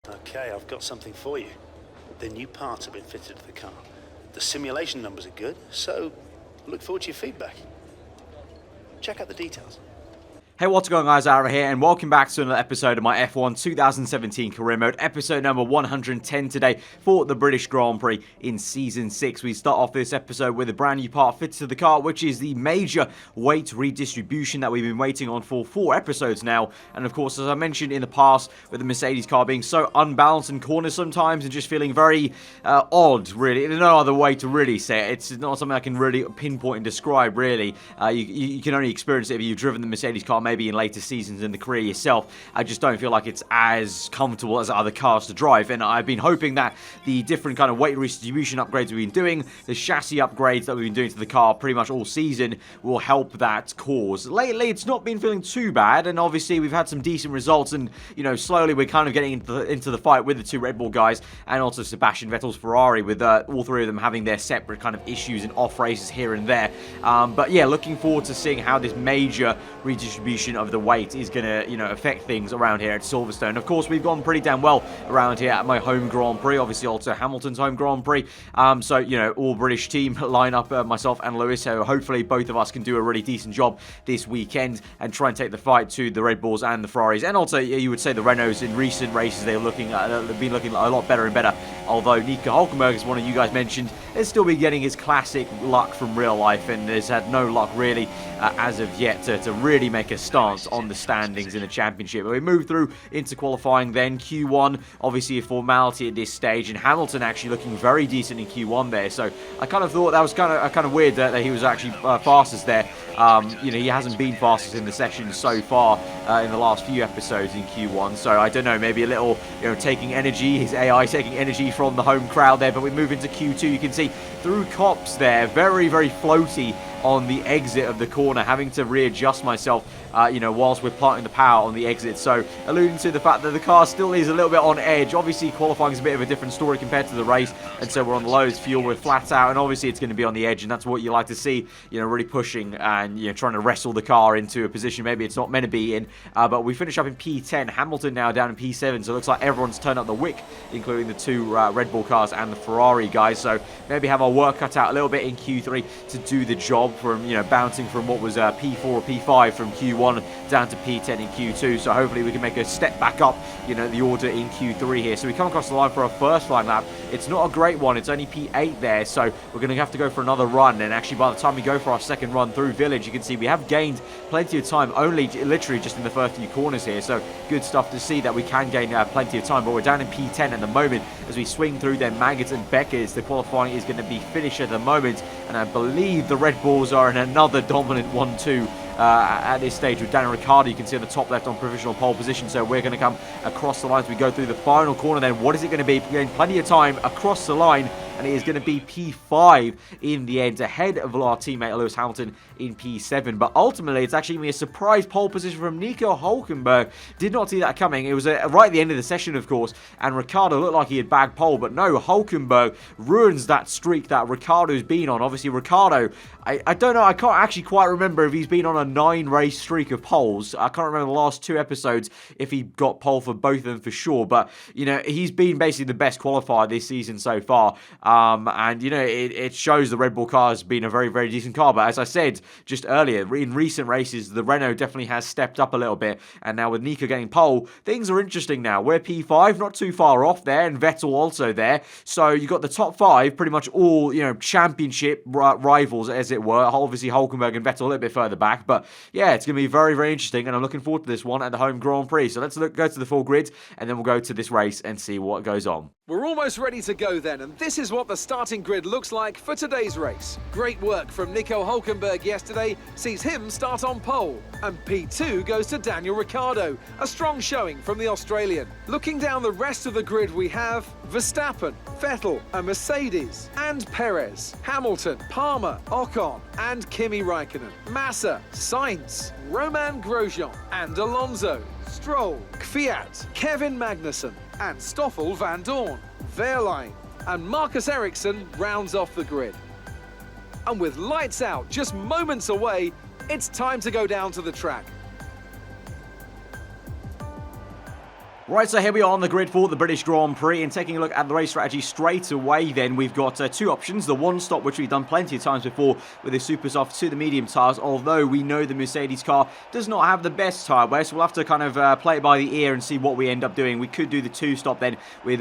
Okay, I've got something for you. The new parts have been fitted to the car. The simulation numbers are good, so look forward to your feedback. Check out the details. Hey, what's going on, guys? Aarava here, and welcome back to another episode of my F1 2017 career mode, episode number 110 today for the British Grand Prix in Season 6. We start off this episode with a brand new part fitted to the car, which is the major weight redistribution that we've been waiting on for 4 episodes now. And of course, as I mentioned in the past, with the Mercedes car being so unbalanced in corners sometimes and just feeling very odd, really. There's no other way to really say it. It's not something I can really pinpoint and describe, really. You can only experience it if you've driven the Mercedes car maybe in later seasons in the career yourself. I just don't feel like it's as comfortable as other cars to drive, and I've been hoping that the different kind of weight redistribution upgrades we've been doing, the chassis upgrades that we've been doing to the car pretty much all season, will help that cause. Lately, it's not been feeling too bad, and obviously we've had some decent results, and you know, slowly we're kind of getting into the fight with the 2 Red Bull guys, and also Sebastian Vettel's Ferrari, with all 3 of them having their separate kind of issues and off races here and there. But yeah, looking forward to seeing how this major redistribution of the weight is going to, you know, affect things around here at Silverstone. Of course, we've gone pretty damn well around here at my home Grand Prix, obviously also Hamilton's home Grand Prix. So, you know, all British team line up, myself and Lewis, so hopefully both of us can do a really decent job this weekend and try and take the fight to the Red Bulls and the Ferraris. And also, you would say the Renaults in recent races, they've been looking a lot better and better. Although Nico Hülkenberg, as one of you guys mentioned, has still been getting his classic luck from real life and has had no luck really as of yet to really make a stance on the standings in the championship. But we move through into qualifying then. Q1, obviously a formality at this stage, and Hamilton actually looking very decent in Q1 there. So I kind of thought that was kind of weird that he was actually fastest there. You know, he hasn't been fastest in the session so far in the last few episodes in Q1. So I don't know, maybe a little, you know, taking energy, his AI taking energy from the home crowd there. But we move into Q2, you can see through Copse there, very, very floaty on the exit of the corner, having to readjust myself, you know, whilst we're planting the power on the exit. So alluding to the fact that the car still is a little bit on edge. Obviously qualifying is a bit of a different story compared to the race, and so we're on the lowest fuel, we're flat out, and obviously it's going to be on the edge, and that's what you like to see, you know, really pushing and, you know, trying to wrestle the car into a position maybe it's not meant to be in. But we finish up in P10, Hamilton now down in P7, so it looks like everyone's turned up the wick, including the 2 Red Bull cars and the Ferrari guys. So maybe have our work cut out a little bit in Q3 to do the job, from, you know, bouncing from what was P4 or P5 from Q1 down to P10 in Q2. So hopefully we can make a step back up, you know, the order in Q3 here. So we come across the line for our first line lap. It's not a great one, it's only P8 there, so we're going to have to go for another run. And actually by the time we go for our second run through Village, you can see we have gained plenty of time, only literally just in the first few corners here. So good stuff to see that we can gain plenty of time. But we're down in P10 at the moment as we swing through their Maggots and Beckers. The qualifying is going to be finished at the moment, and I believe the Red Bulls are in another dominant 1-2 at this stage with Daniel Ricciardo. You can see on the top left on provisional pole position. So we're going to come across the line as we go through the final corner. Then what is it going to be? We're getting plenty of time across the line, and it is going to be P5 in the end, ahead of our teammate Lewis Hamilton in P7. But ultimately, it's actually going to be a surprise pole position from Nico Hülkenberg. Did not see that coming. It was right at the end of the session, of course, and Ricciardo looked like he had bagged pole, but no, Hülkenberg ruins that streak that Ricciardo's been on. Obviously, Ricciardo, I don't know, I can't actually quite remember if he's been on a 9-race streak of poles. I can't remember the last 2 episodes if he got pole for both of them for sure, but, you know, he's been basically the best qualifier this season so far. And, you know, it shows the Red Bull car has been a very, very decent car. But as I said just earlier, in recent races, the Renault definitely has stepped up a little bit. And now with Nico getting pole, things are interesting now. We're P5, not too far off there, and Vettel also there. So you got the top 5, pretty much all, you know, championship rivals, as it were. Obviously, Hülkenberg and Vettel a little bit further back. But yeah, it's going to be very, very interesting. And I'm looking forward to this one at the home Grand Prix. So let's go to the full grid, and then we'll go to this race and see what goes on. We're almost ready to go then, and this is what the starting grid looks like for today's race. Great work from Nico Hülkenberg yesterday sees him start on pole, and P2 goes to Daniel Ricciardo, a strong showing from the Australian. Looking down the rest of the grid, we have Verstappen, Vettel, a Mercedes, and Perez, Hamilton, Palmer, Ocon, and Kimi Raikkonen, Massa, Sainz, Romain Grosjean, and Alonso, Stroll, Kvyat, Kevin Magnussen, and Stoffel van Dorn, Wehrlein, and Marcus Ericsson rounds off the grid. And with lights out just moments away, it's time to go down to the track. Right, so here we are on the grid for the British Grand Prix, and taking a look at the race strategy straight away then, we've got two options. The one stop, which we've done plenty of times before with the super soft to the medium tyres, although we know the Mercedes car does not have the best tyre wear, so we'll have to kind of play it by the ear and see what we end up doing. We could do the two stop then with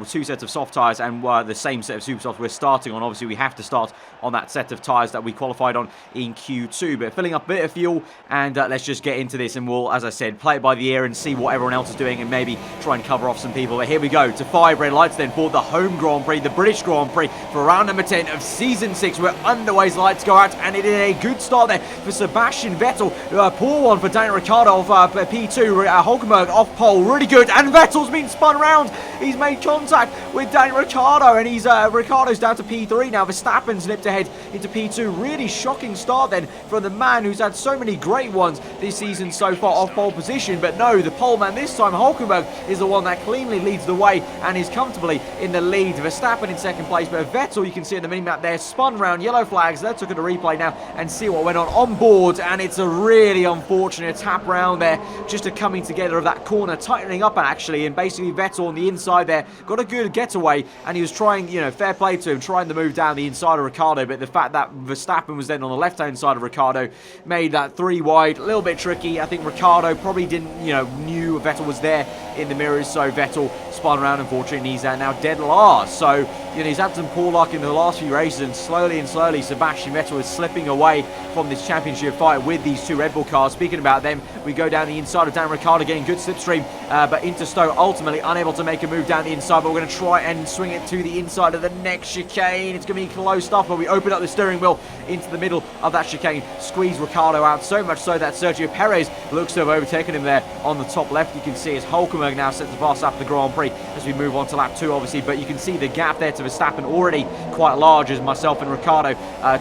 two sets of soft tyres and the same set of super soft we're starting on. Obviously, we have to start on that set of tyres that we qualified on in Q2, but filling up a bit of fuel, and let's just get into this, and we'll, as I said, play it by the ear and see what everyone else is doing, and maybe try and cover off some people. But here we go to 5 red lights then for the home Grand Prix, the British Grand Prix, for round number 10 of Season 6. We're underway, so lights go out, and it is a good start there for Sebastian Vettel. Poor one for Daniel Ricciardo of P2, Hulkenberg off pole, really good, and Vettel's been spun around. He's made contact with Daniel Ricciardo, and he's Ricciardo's down to P3 now. Verstappen's nipped ahead into P2. Really shocking start then from the man who's had so many great ones this season so far off pole position, but no, the pole man this time, Hulkenberg, is the one that cleanly leads the way and is comfortably in the lead. Verstappen in second place, but Vettel, you can see in the mini-map there, spun round, yellow flags. Let's look at the replay now and see what went on board, and it's a really unfortunate tap round there, just a coming together of that corner, tightening up actually, and basically Vettel on the inside there got a good getaway, and he was trying, you know, fair play to him, trying to move down the inside of Ricciardo, but the fact that Verstappen was then on the left-hand side of Ricciardo made that 3 wide a little bit tricky. I think Ricciardo probably didn't, knew Vettel was there in the mirrors, so Vettel spun around. Unfortunately, he's now dead last. So, he's had some poor luck in the last few races, and slowly Sebastian Vettel is slipping away from this championship fight with these two Red Bull cars. Speaking about them, we go down the inside of Daniel Ricciardo, getting good slipstream, but into Stowe, ultimately unable to make a move down the inside, but we're going to try and swing it to the inside of the next chicane. It's going to be close stuff, but we open up the steering wheel into the middle of that chicane, squeeze Ricciardo out, so much so that Sergio Perez looks to have overtaken him there on the top left. You can see as Hulkenberg now sets the pass after the Grand Prix as we move on to lap 2, obviously, but you can see the gap there to Verstappen already quite large, as myself and Ricciardo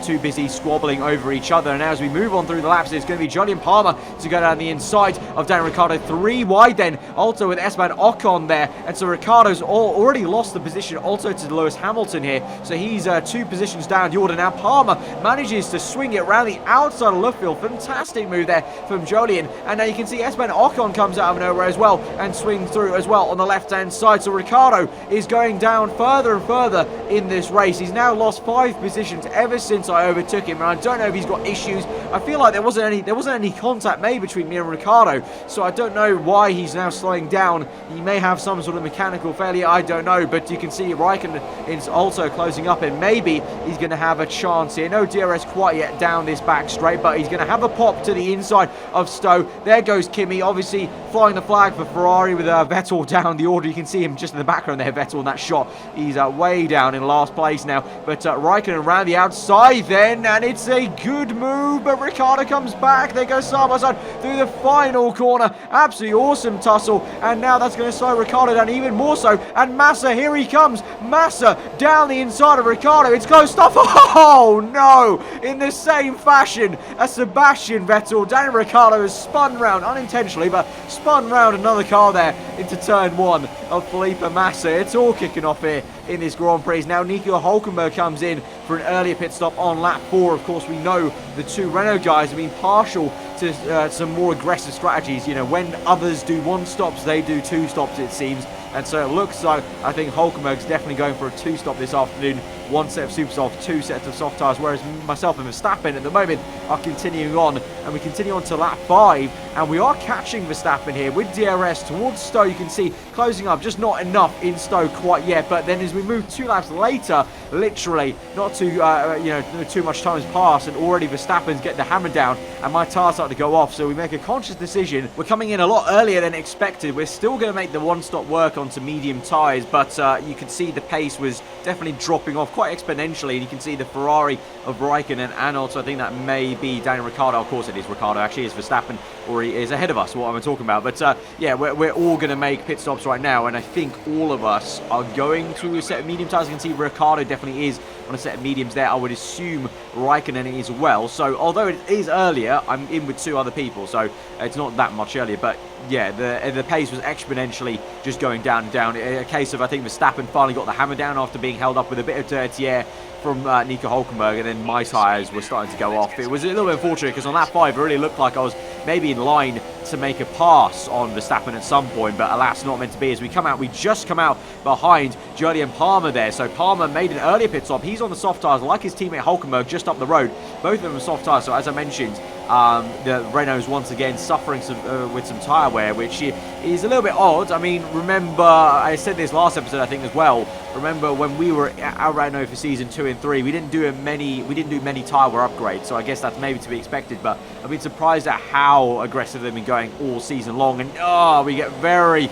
too busy squabbling over each other. And as we move on through the laps, it's going to be Julian Palmer to go down the inside of Daniel Ricciardo, 3 wide then, also with Esteban Ocon there, and so Ricciardo's already lost the position also to Lewis Hamilton here, so he's 2 positions down the order. Now Palmer manages to swing it around the outside of left field, fantastic move there from Julian, and now you can see Esteban Ocon comes out of nowhere as well and swings through as well on the left hand side. So Ricciardo is going down further and further in this race. He's now lost 5 positions ever since I overtook him, and I don't know if he's got issues. I feel like there wasn't any contact made between me and Ricciardo, so I don't know why he's now slowing down. He may have some sort of mechanical failure, I don't know, but you can see Raikkonen is also closing up, and maybe he's going to have a chance here. No DRS quite yet down this back straight, but he's going to have a pop to the inside of Stowe. There goes Kimi, obviously flying the flag for Ferrari with Vettel down the order. You can see him just in the background there, Vettel in that shot. He's way down in last place now, but Raikkonen around the outside then, and it's a good move, but Ricciardo comes back. They go side by side through the final corner. Absolutely awesome tussle, and now that's going to slow Ricciardo down even more so, and Massa, here he comes. Massa down the inside of Ricciardo. It's close stuff. Oh no! In the same fashion as Sebastian Vettel, Daniel Ricciardo has spun round, unintentionally, but spun round another car there into turn 1 of Felipe Massa. It's all kicking off here in this Grand Prix. Now Nico Hulkenberg comes in for an earlier pit stop on lap 4. Of course, we know the 2 Renault guys have been partial to some more aggressive strategies. When others do 1 stops, they do 2 stops, it seems. And so it looks like, I think Hulkenberg's definitely going for a 2 stop this afternoon. 1 set of super soft, 2 sets of soft tyres, whereas myself and Verstappen at the moment are continuing on, and we continue on to lap 5, and we are catching Verstappen here with DRS towards Stowe. You can see closing up, just not enough in Stowe quite yet, but then as we move 2 laps later, literally not too too much time has passed, and already Verstappen's getting the hammer down, and my tyres start to go off. So we make a conscious decision. We're coming in a lot earlier than expected. We're still going to make the 1 stop work onto medium tyres, but you can see the pace was definitely dropping off quite exponentially, and you can see the Ferrari of Raikkonen, and also I think that may be Daniel Ricciardo. Of course it is Ricciardo, actually it's Verstappen, or he is ahead of us, what am I talking about? But yeah, we're all going to make pit stops right now, and I think all of us are going through a set of medium tyres. You can see Ricciardo definitely is on a set of mediums there. I would assume Raikkonen is well. So although it is earlier, I'm in with 2 other people, so it's not that much earlier. But yeah, the pace was exponentially just going down and down. A case of, I think, Verstappen finally got the hammer down after being held up with a bit of dirty air from Nico Hülkenberg, and then my tyres were starting to go off. It was a little bit unfortunate because on lap 5 it really looked like I was maybe in line to make a pass on Verstappen at some point, but alas, not meant to be. As we just come out behind Julian Palmer there. So Palmer made an earlier pit stop. He's on the soft tyres like his teammate Hülkenberg just up the road. Both of them are soft tyres, so as I mentioned, the Renault's once again suffering with some tyre wear, which is a little bit odd. I mean, remember, I said this last episode, I think, as well. Remember when we were at Renault for season 2 and 3, we didn't do many tyre wear upgrades, so I guess that's maybe to be expected. But I've been surprised at how aggressive they've been going all season long, and we get very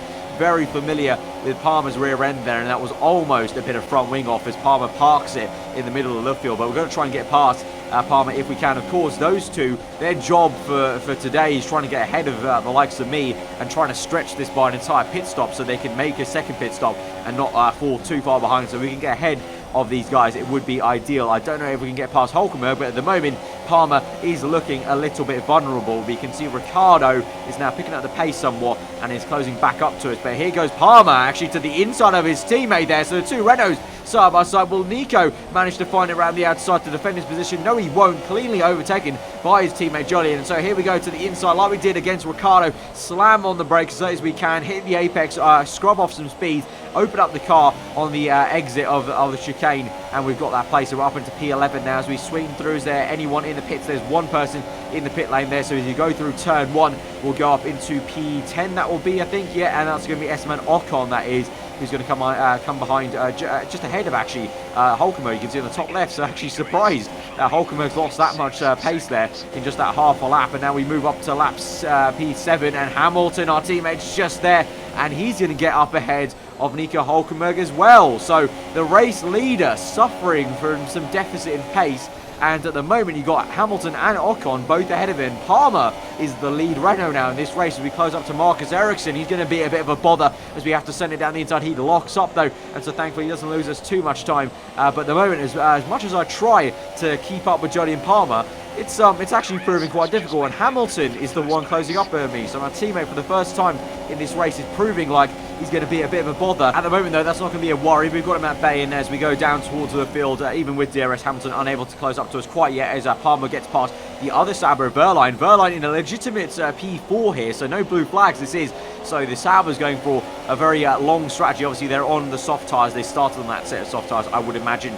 familiar with Palmer's rear end there, and that was almost a bit of front wing off as Palmer parks it in the middle of the field. But we're going to try and get past Palmer if we can. Of course, those two, their job for today is trying to get ahead of the likes of me and trying to stretch this by an entire pit stop so they can make a second pit stop and not fall too far behind, so we can get ahead of these guys. It would be ideal. I don't know if we can get past Hülkenberg, but at the moment Palmer is looking a little bit vulnerable. We can see Ricciardo is now picking up the pace somewhat and is closing back up to us, but here goes Palmer actually to the inside of his teammate there. So the 2 Renaults side by side. Will Nico manage to find it around the outside to defend his position? No, he won't. Cleanly overtaken by his teammate Julian. And so here we go to the inside like we did against Ricciardo. Slam on the brakes as late as we can, hit the apex, scrub off some speed, open up the car on the exit of the chicane, and we've got that place. So we're up into P11 now as we swing through. Is there anyone in the pits? There's one person in the pit lane there. So as you go through turn 1, we'll go up into P10, that will be, I think. Yeah, and that's going to be Esteban Ocon, that is, who's going to come behind, just ahead of actually Hülkenberg. You can see on the top left, so actually surprised that Hülkenberg's lost that much pace there in just that half a lap. And now we move up to laps P7, and Hamilton, our teammate's just there, and he's going to get up ahead of Nico Hülkenberg as well. So the race leader suffering from some deficit in pace. And at the moment, you've got Hamilton and Ocon both ahead of him. Palmer is the lead Renault now in this race as we close up to Marcus Ericsson. He's going to be a bit of a bother as we have to send it down the inside. He locks up, though, and so thankfully he doesn't lose us too much time. But at the moment, as much as I try to keep up with Julian Palmer, it's actually proving quite difficult, and Hamilton is the one closing up on me. So my teammate, for the first time in this race, is proving like he's going to be a bit of a bother. At the moment, though, that's not going to be a worry. We've got him at bay, and as we go down towards the field, even with DRS, Hamilton unable to close up to us quite yet as Palmer gets past the other Sauber of Wehrlein. Wehrlein in a legitimate P4 here, so no blue flags this is. So the Sauber's going for a very long strategy. Obviously, they're on the soft tyres. They started on that set of soft tyres, I would imagine,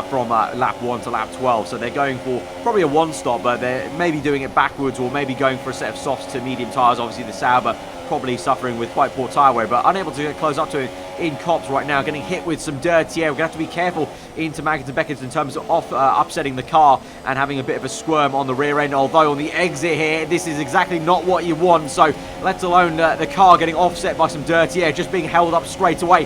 from lap 1 to lap 12. So they're going for probably a one-stop, but they're maybe doing it backwards or maybe going for a set of softs to medium tyres. Obviously, the Sauber probably suffering with quite poor tyre wear, but unable to get close up to it in Copse right now, getting hit with some dirty air. We're going to have to be careful into Maggins and Beckett in terms of upsetting the car and having a bit of a squirm on the rear end, although on the exit here, this is exactly not what you want. So let alone the car getting offset by some dirty air, just being held up straight away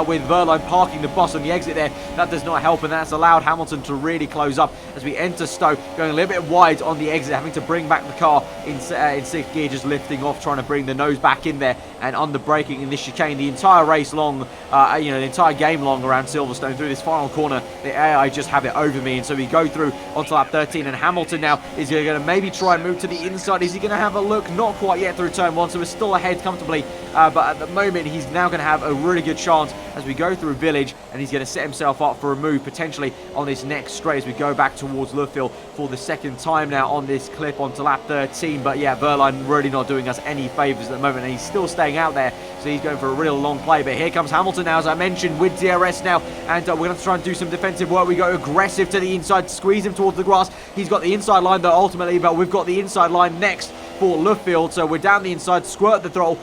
with Wehrlein parking the bus on the exit there. That does not help, and that's allowed Hamilton to really close up as we enter Stowe, going a little bit wide on the exit, having to bring back the car in 6th gear, just lifting off, trying to bring the nose back in there and under braking in this chicane the entire race long, the entire game long around Silverstone. Through this final corner, the AI just have it over me, and so we go through onto lap 13, and Hamilton now is going to maybe try and move to the inside. Is he going to have a look? Not quite yet through turn 1, so we're still ahead comfortably, but at the moment he's now going to have a really good chance as we go through Village, and he's going to set himself up for a move potentially on this next straight as we go back towards Luffield for the second time now on this clip onto lap 13. But yeah, Wehrlein really not doing us any favours at the moment, and he's still staying out there, so he's going for a real long play. But here comes Hamilton now, as I mentioned, with DRS now, and we're going to try and do some defensive work. We go aggressive to the inside, squeeze him towards the grass. He's got the inside line though ultimately, but we've got the inside line next for Luffield, so we're down the inside, squirt the throttle,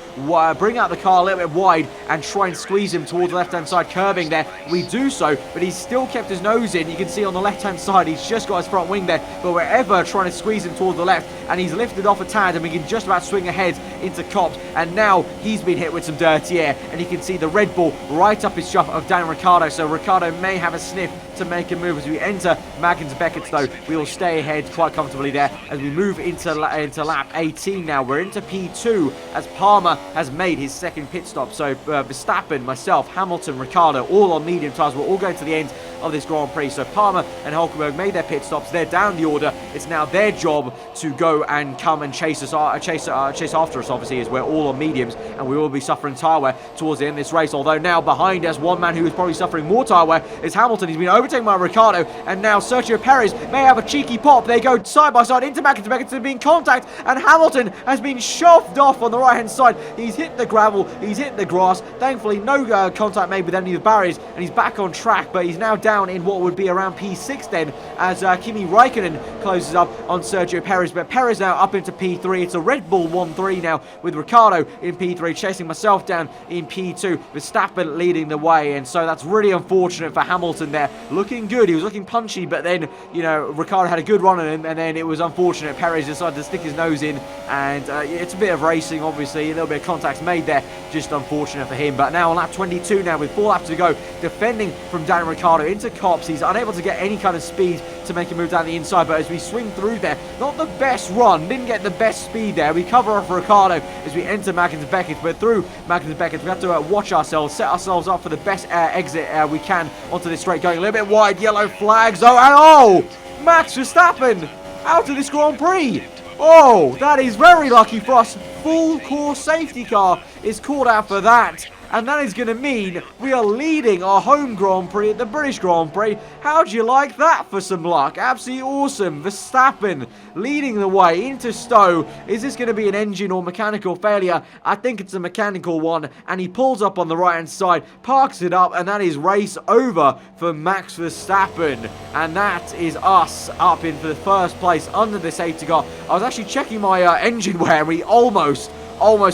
bring out the car a little bit wide and try and squeeze him towards the left-hand side, curving there. We do so, but he's still kept his nose in. You can see on the left-hand side, he's just got his front wing there, but we're ever trying to squeeze him towards the left, and he's lifted off a tad, and we can just about swing ahead into Copse, and now he's been hit with some dirty air, and you can see the Red Bull right up his chuff of Daniel Ricciardo, so Ricciardo may have a sniff to make a move. As we enter Maggins Beckett, though, we will stay ahead quite comfortably there as we move into lap 18. 18 now. We're into P2 as Palmer has made his second pit stop. So Verstappen, myself, Hamilton, Ricciardo, all on medium tyres. We're all going to the end of this Grand Prix. So Palmer and Hulkenberg made their pit stops. They're down the order. It's now their job to go and come and chase after us, obviously, as we're all on mediums and we will be suffering tyre wear towards the end of this race. Although now behind us, one man who is probably suffering more tyre wear is Hamilton. He's been overtaken by Ricciardo, and now Sergio Perez may have a cheeky pop. They go side by side into Beckett to be in contact, and Hamilton has been shoved off on the right hand side. He's hit the gravel, he's hit the grass. Thankfully no contact made with any of the barriers, and he's back on track, but he's now down in what would be around P6 then, as Kimi Raikkonen closes up on Sergio Perez. But Perez now up into P3. It's a Red Bull 1-3 now, with Ricciardo in P3, chasing myself down in P2, Verstappen leading the way. And so that's really unfortunate for Hamilton there. Looking good, he was looking punchy, but then, you know, Ricciardo had a good run on him, and then it was unfortunate. Perez decided to stick his nose in, and it's a bit of racing, obviously, a little bit of contacts made there, just unfortunate for him. But now on lap 22 now, with 4 laps to go, defending from Daniel Ricciardo into Cops. He's unable to get any kind of speed to make him move down the inside, but as we swing through there, not the best run, didn't get the best speed there. We cover off Ricciardo as we enter Magnus Beckett, but through Magnus Beckett, we have to watch ourselves, set ourselves up for the best exit we can onto this straight, going a little bit wide. Yellow flags, Max Verstappen out of this Grand Prix. Oh, that is very lucky for us. Full course safety car is called out for that. And that is going to mean we are leading our home Grand Prix at the British Grand Prix. How do you like that for some luck? Absolutely awesome. Verstappen leading the way into Stowe. Is this going to be an engine or mechanical failure? I think it's a mechanical one. And he pulls up on the right-hand side, parks it up, and that is race over for Max Verstappen. And that is us up in for the first place under the safety car. I was actually checking my engine wear, and we almost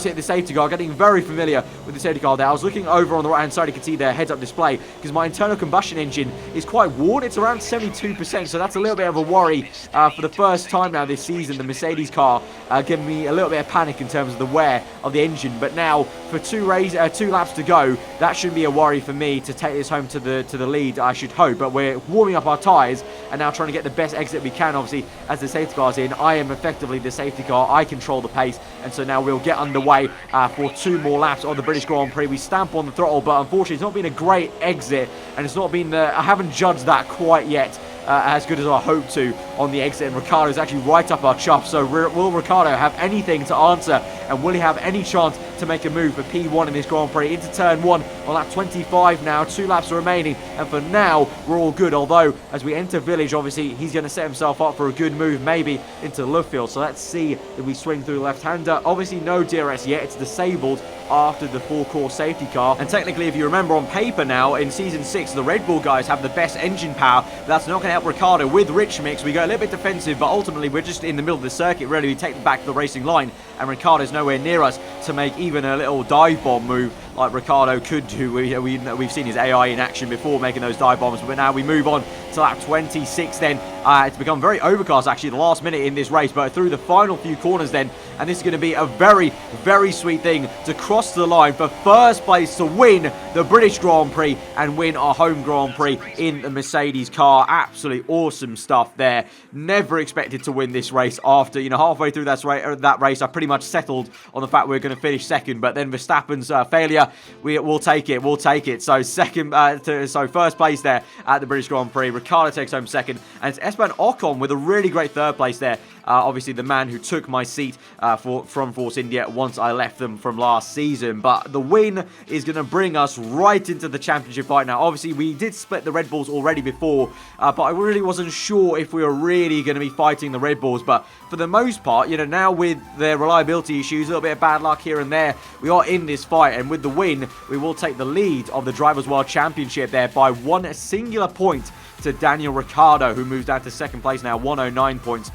hit the safety car, getting very familiar with the safety car there. I was looking over on the right hand side, you can see their heads-up display, because my internal combustion engine is quite worn. It's around 72%, so that's a little bit of a worry for the first time now this season. The Mercedes car giving me a little bit of panic in terms of the wear of the engine. But now, for 2 laps to go, that shouldn't be a worry for me to take this home to the lead, I should hope. But we're warming up our tyres and now trying to get the best exit we can, obviously, as the safety car's in. I am effectively the safety car. I control the pace, and so now we'll get underway for 2 more laps of the British Grand Prix. We stamp on the throttle, but unfortunately it's not been a great exit, and it's not been I haven't judged that quite yet as good as I hope to on the exit, and Ricciardo is actually right up our chop. So will Ricciardo have anything to answer, and will he have any chance to make a move for P1 in this Grand Prix into turn 1 on lap 25 now? 2 laps remaining, and for now we're all good, although as we enter Village, obviously he's going to set himself up for a good move maybe into Lovefield. So let's see if we swing through the left-hander. Obviously no DRS yet, it's disabled after the full course safety car, and technically, if you remember, on paper now in season 6 the Red Bull guys have the best engine power, but that's not going to help Ricciardo. With Rich Mix we go a little bit defensive, but ultimately we're just in the middle of the circuit, really. We take back to the racing line, and Ricciardo's nowhere near us to make even a little dive bomb move like Ricciardo could do. We've seen his AI in action before making those dive bombs, but now we move on to lap 26 then. It's become very overcast actually the last minute in this race, but through the final few corners then, and this is going to be a very, very sweet thing to cross the line for first place to win the British Grand Prix and win our home Grand Prix in the Mercedes car. Absolutely awesome stuff there. Never expected to win this race after, halfway through that race, I pretty much settled on the fact we were going to finish second, but then Verstappen's failure, we'll take it. So first place there at the British Grand Prix. Ricciardo takes home second, and it's Esteban Ocon with a really great third place there. Obviously the man who took my seat from Force India once I left them from last season. But the win is going to bring us right into the championship fight now. Obviously we did split the Red Bulls already before, but I really wasn't sure if we were really going to be fighting the Red Bulls. But for the most part, now with their reliability issues, a little bit of bad luck here and there, we are in this fight, and with the win we will take the lead of the Drivers' World Championship there by 1 singular point to Daniel Ricciardo, who moves down to second place now, 109 points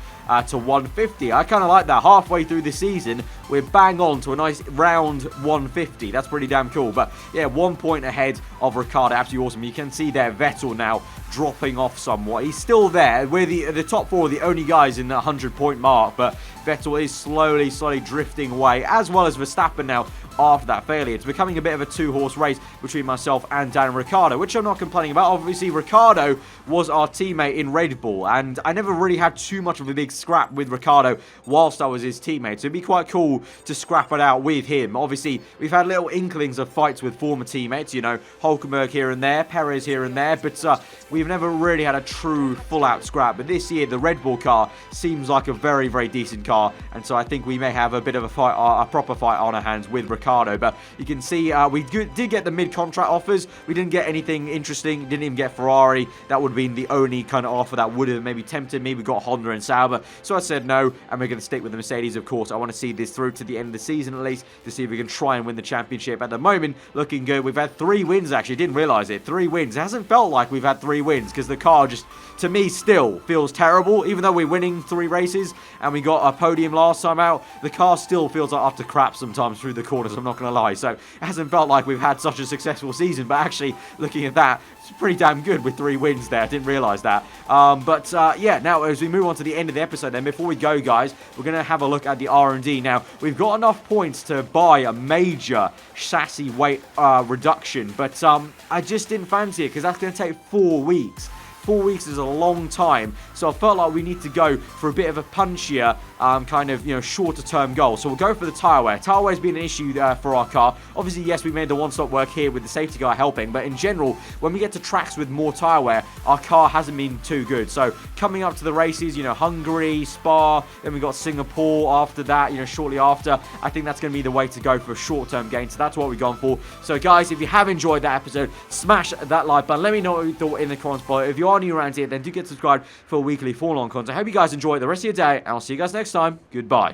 to 150. I kind of like that. Halfway through the season, we're bang on to a nice round 150. That's pretty damn cool. But yeah, 1 point ahead of Ricciardo. Absolutely awesome. You can see there Vettel now dropping off somewhat. He's still there. We're the top 4 are the only guys in the 100-point mark, but Vettel is slowly drifting away, as well as Verstappen now after that failure. It's becoming a bit of a two-horse race between myself and Daniel Ricciardo, which I'm not complaining about. Obviously, Ricciardo was our teammate in Red Bull, and I never really had too much of a big scrap with Ricciardo whilst I was his teammate, so it'd be quite cool to scrap it out with him. Obviously, we've had little inklings of fights with former teammates, you know, Hulkenberg here and there, Perez here and there, but we've never really had a true full-out scrap. But this year, the Red Bull car seems like a very, very decent car, and so I think we may have a bit of a fight, a proper fight on our hands with Ricciardo. But you can see we did get the mid-contract offers. We didn't get anything interesting. Didn't even get Ferrari. That would have been the only kind of offer that would have maybe tempted me. We got Honda and Sauber, so I said no, and we're going to stick with the Mercedes, of course. I want to see this through to the end of the season at least, to see if we can try and win the championship. At the moment, looking good. We've had 3 wins, actually. Didn't realise it. 3 wins. It hasn't felt like we've had 3 wins, because the car just, to me, still feels terrible. Even though we're winning 3 races, and we got a podium last time out, the car still feels like utter crap sometimes through the corners, I'm not going to lie. So, it hasn't felt like we've had such a successful season, but actually, looking at that, it's pretty damn good with 3 wins there. I didn't realise that. Yeah, now as we move on to the end of the episode, then before we go, guys, we're going to have a look at the R&D. Now, we've got enough points to buy a major chassis weight reduction, but I just didn't fancy it because that's going to take 4 weeks. 4 weeks is a long time, so I felt like we need to go for a bit of a punchier, kind of, you know, shorter term goal. So we'll go for the tyre wear. Tyre wear has been an issue for our car. Obviously, yes, we made the one-stop work here with the safety car helping, but in general, when we get to tracks with more tyre wear, our car hasn't been too good. So coming up to the races, you know, Hungary, Spa, then we got Singapore after that, you know, shortly after, I think that's going to be the way to go for a short-term gain. So that's what we've gone for. So guys, if you have enjoyed that episode, smash that like button. Let me know what you thought in the comments below. If you are new around here, then do get subscribed for weekly Formula 1 content. I hope you guys enjoy the rest of your day, and I'll see you guys next time. Goodbye.